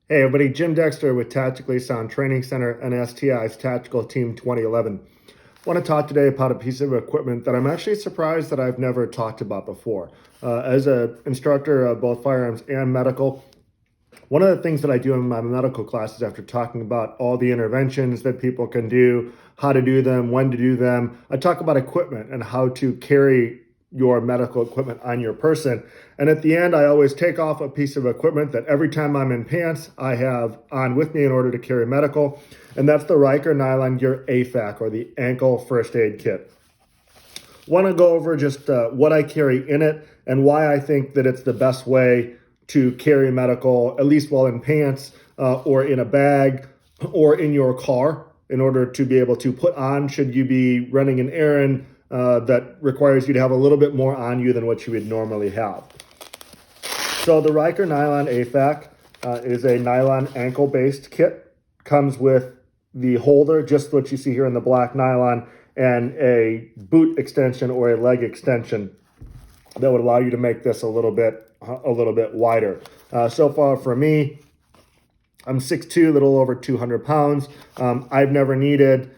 Hey everybody, Jim Dexter with Tactically Sound Training Center and STI's Tactical Team 2011. I want to talk today about a piece of equipment that I'm actually surprised that I've never talked about before. As an instructor of both firearms and medical, one of the things that I do in my medical classes after talking about all the interventions that people can do, how to do them, when to do them, I talk about equipment and how to carry your medical equipment on your person. And at the end, I always take off a piece of equipment that every time I'm in pants, I have on with me in order to carry medical. And that's the Ryker Nylon Gear AFAK, or the Ankle First Aid Kit. Want to go over just what I carry in it and why I think that it's the best way to carry medical, at least while in pants or in a bag or in your car, in order to be able to put on should you be running an errand that requires you to have a little bit more on you than what you would normally have. So the Ryker Nylon AFAK is a nylon ankle-based kit. Comes with the holder, just what you see here in the black nylon, and a boot extension or a leg extension that would allow you to make this a little bit wider. So far for me, I'm 6'2", a little over 200 pounds. I've never needed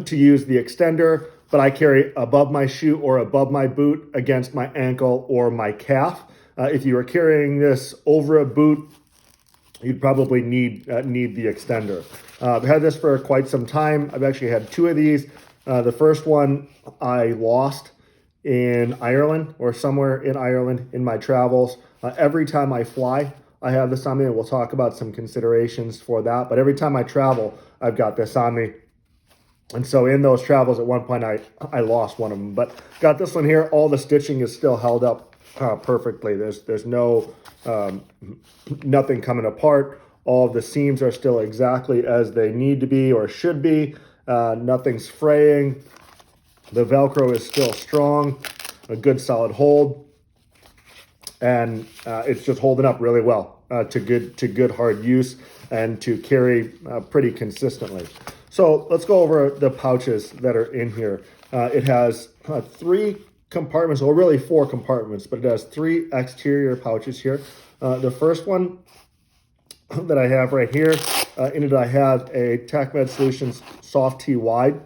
to use the extender, but I carry above my shoe or above my boot against my ankle or my calf. If you were carrying this over a boot, you'd probably need the extender. I've had this for quite some time. I've actually had two of these. The first one I lost in Ireland or somewhere in Ireland in my travels. Every time I fly, I have this on me, and we'll talk about some considerations for that. But every time I travel, I've got this on me. And so in those travels, at one point, I lost one of them. But got this one here. All the stitching is still held up perfectly. There's no nothing coming apart. All of the seams are still exactly as they need to be or should be. Nothing's fraying. The Velcro is still strong, a good solid hold, and it's just holding up really well to good hard use and to carry pretty consistently. So let's go over the pouches that are in here. It has three compartments, or really four compartments, but it has three exterior pouches here. The first one that I have right here, in it I have a TechMed Solutions Soft T Wide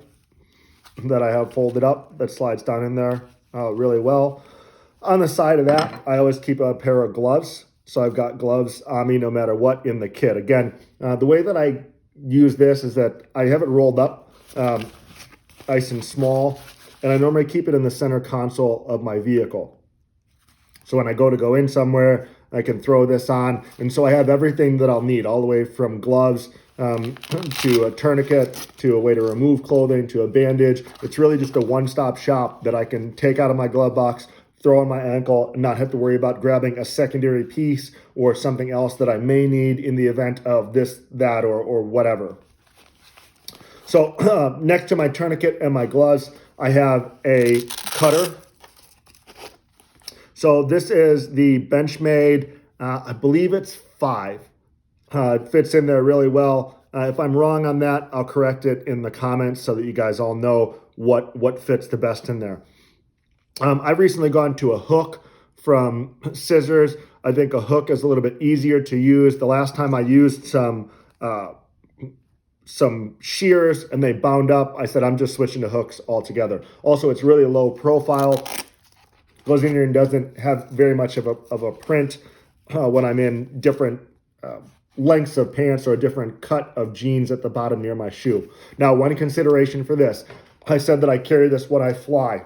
that I have folded up that slides down in there really well. On the side of that, I always keep a pair of gloves. So I've got gloves on me no matter what in the kit. Again, the way that I use this is that I have it rolled up nice and small, and I normally keep it in the center console of my vehicle. So when I go in somewhere, I can throw this on. And so I have everything that I'll need, all the way from gloves to a tourniquet, to a way to remove clothing, to a bandage. It's really just a one-stop shop that I can take out of my glove box, throw on my ankle, and not have to worry about grabbing a secondary piece or something else that I may need in the event of this, that, or whatever. So next to my tourniquet and my gloves, I have a cutter. So this is the Benchmade, I believe it's 5. It fits in there really well. If I'm wrong on that, I'll correct it in the comments so that you guys all know what fits the best in there. I've recently gone to a hook from scissors. I think a hook is a little bit easier to use. The last time I used some shears and they bound up, I said I'm just switching to hooks altogether. Also, it's really low profile. Goes in here and doesn't have very much of a print when I'm in different lengths of pants or a different cut of jeans at the bottom near my shoe. Now, one consideration for this, I said that I carry this when I fly.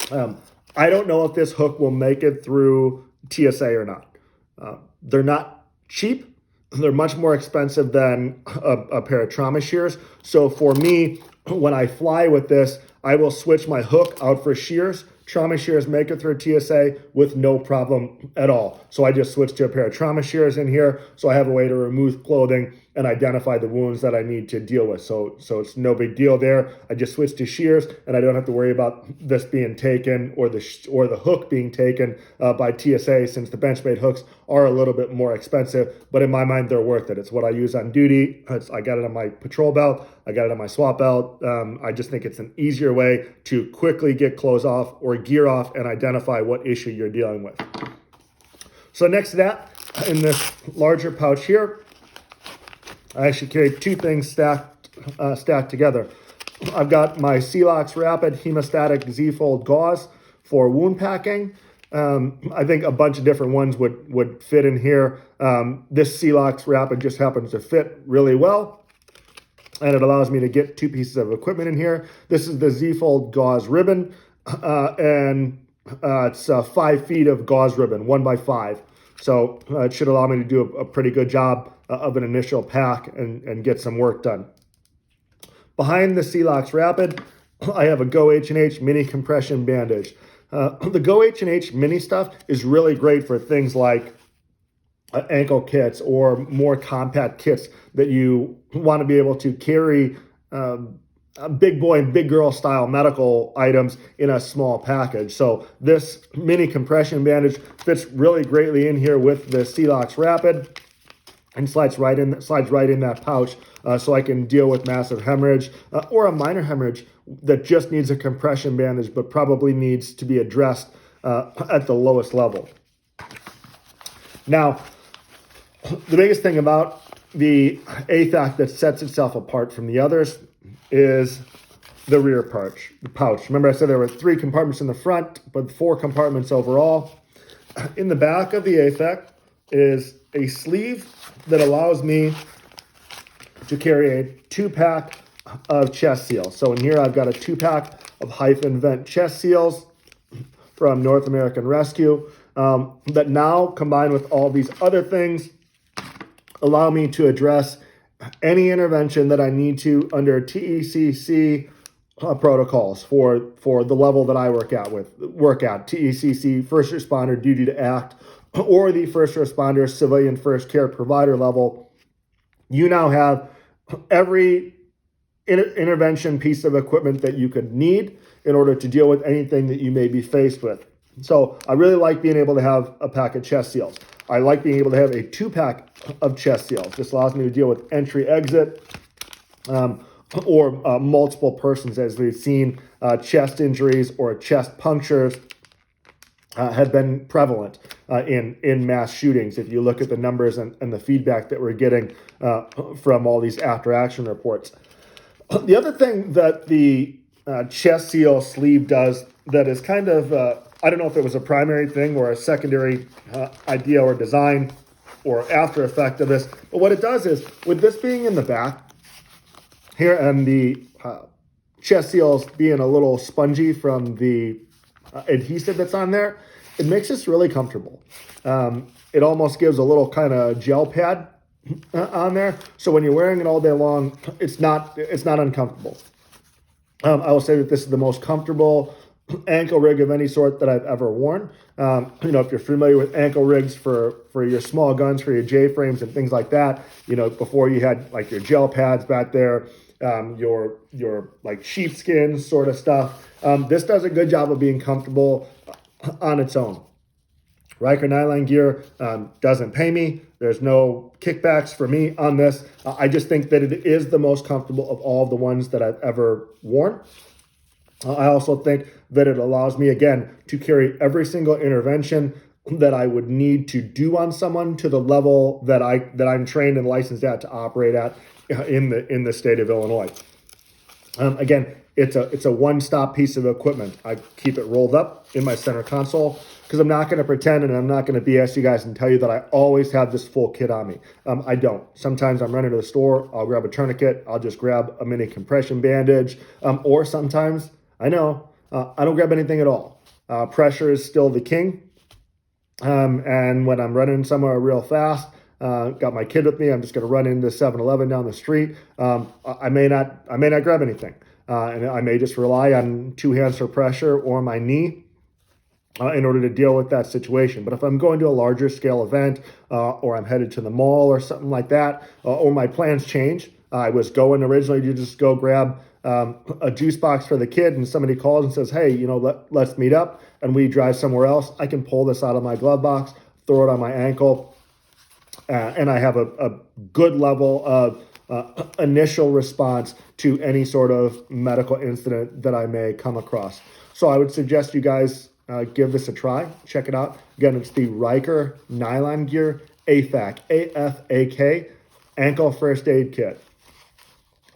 I don't know if this hook will make it through TSA or not. They're not cheap. They're much more expensive than a pair of trauma shears. So for me, when I fly with this, I will switch my hook out for shears. Trauma shears make it through TSA with no problem at all. So I just switched to a pair of trauma shears in here, so I have a way to remove clothing and identify the wounds that I need to deal with. So it's no big deal there. I just switched to shears, and I don't have to worry about this being taken or the hook being taken by TSA, since the Benchmade hooks are a little bit more expensive. But in my mind, they're worth it. It's what I use on duty. I got it on my patrol belt. I got it on my swap belt. I just think it's an easier way to quickly get clothes off or gear off and identify what issue you're dealing with. So next to that, in this larger pouch here, I actually carry two things stacked together. I've got my Celox Rapid Hemostatic Z-Fold gauze for wound packing. I think a bunch of different ones would fit in here. This Celox Rapid just happens to fit really well, and it allows me to get two pieces of equipment in here. This is the Z-Fold gauze ribbon, and it's 5 feet of gauze ribbon, 1x5. So it should allow me to do a pretty good job of an initial pack and get some work done. Behind the Celox Rapid, I have a Go H&H mini compression bandage. The Go H&H mini stuff is really great for things like ankle kits or more compact kits that you want to be able to carry big boy and big girl style medical items in a small package. So this mini compression bandage fits really greatly in here with the Celox Rapid and slides right in that pouch, so I can deal with massive hemorrhage or a minor hemorrhage that just needs a compression bandage but probably needs to be addressed at the lowest level. Now, the biggest thing about the AFAK that sets itself apart from the others is the rear pouch. Remember I said there were 3 compartments in the front, but 4 compartments overall. In the back of the AFAK is a sleeve that allows me to carry a 2-pack of chest seals. So in here I've got a 2-pack of hyphen vent chest seals from North American Rescue that now, combined with all these other things, allow me to address any intervention that I need to under TECC protocols for the level that I work at, TECC, first responder duty to act, or the first responder civilian first care provider level. You now have every intervention piece of equipment that you could need in order to deal with anything that you may be faced with. So I really like being able to have a pack of chest seals. I like being able to have a 2-pack of chest seals. This allows me to deal with entry, exit, or multiple persons, as we've seen chest injuries or chest punctures have been prevalent in mass shootings. If you look at the numbers and the feedback that we're getting from all these after-action reports. The other thing that the chest seal sleeve does that is kind of, I don't know if it was a primary thing or a secondary idea or design or after effect of this, but what it does is, with this being in the back here and the chest seals being a little spongy from the adhesive that's on there, it makes this really comfortable. It almost gives a little kind of gel pad on there, so when you're wearing it all day long, it's not uncomfortable. I will say that this is the most comfortable ankle rig of any sort that I've ever worn. If you're familiar with ankle rigs for your small guns, for your J-frames and things like that, before you had like your gel pads back there, your like sheepskin sort of stuff. This does a good job of being comfortable on its own. Ryker Nylon gear doesn't pay me. There's no kickbacks for me on this. I just think that it is the most comfortable of all the ones that I've ever worn. I also think that it allows me, again, to carry every single intervention that I would need to do on someone to the level that I'm trained and licensed at to operate at in the state of Illinois. Again, it's a one-stop piece of equipment. I keep it rolled up in my center console because I'm not going to pretend and I'm not going to BS you guys and tell you that I always have this full kit on me. I don't. Sometimes I'm running to the store, I'll grab a tourniquet, I'll just grab a mini compression bandage, or sometimes, I know, I don't grab anything at all. Pressure is still the king. And when I'm running somewhere real fast, got my kid with me, I'm just going to run into 7-Eleven down the street. I may not grab anything. And I may just rely on 2 hands for pressure or my knee in order to deal with that situation. But if I'm going to a larger scale event or I'm headed to the mall or something like that, or my plans change, I was going originally to just go grab a juice box for the kid, and somebody calls and says, hey, let's meet up, and we drive somewhere else. I can pull this out of my glove box, throw it on my ankle, and I have a good level of initial response to any sort of medical incident that I may come across. So I would suggest you guys give this a try. Check it out. Again, it's the Ryker Nylon Gear AFAK, AFAK. ankle first aid kit.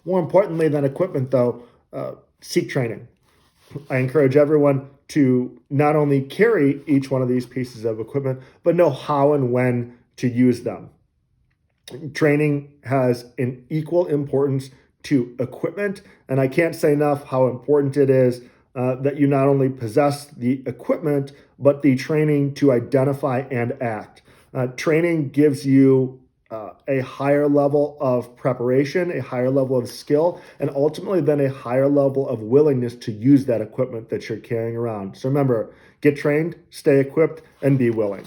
More importantly than equipment, though, seek training. I encourage everyone to not only carry each one of these pieces of equipment, but know how and when to use them. Training has an equal importance to equipment, and I can't say enough how important it is that you not only possess the equipment, but the training to identify and act. Training gives you a higher level of preparation, a higher level of skill, and ultimately then a higher level of willingness to use that equipment that you're carrying around. So remember, get trained, stay equipped, and be willing.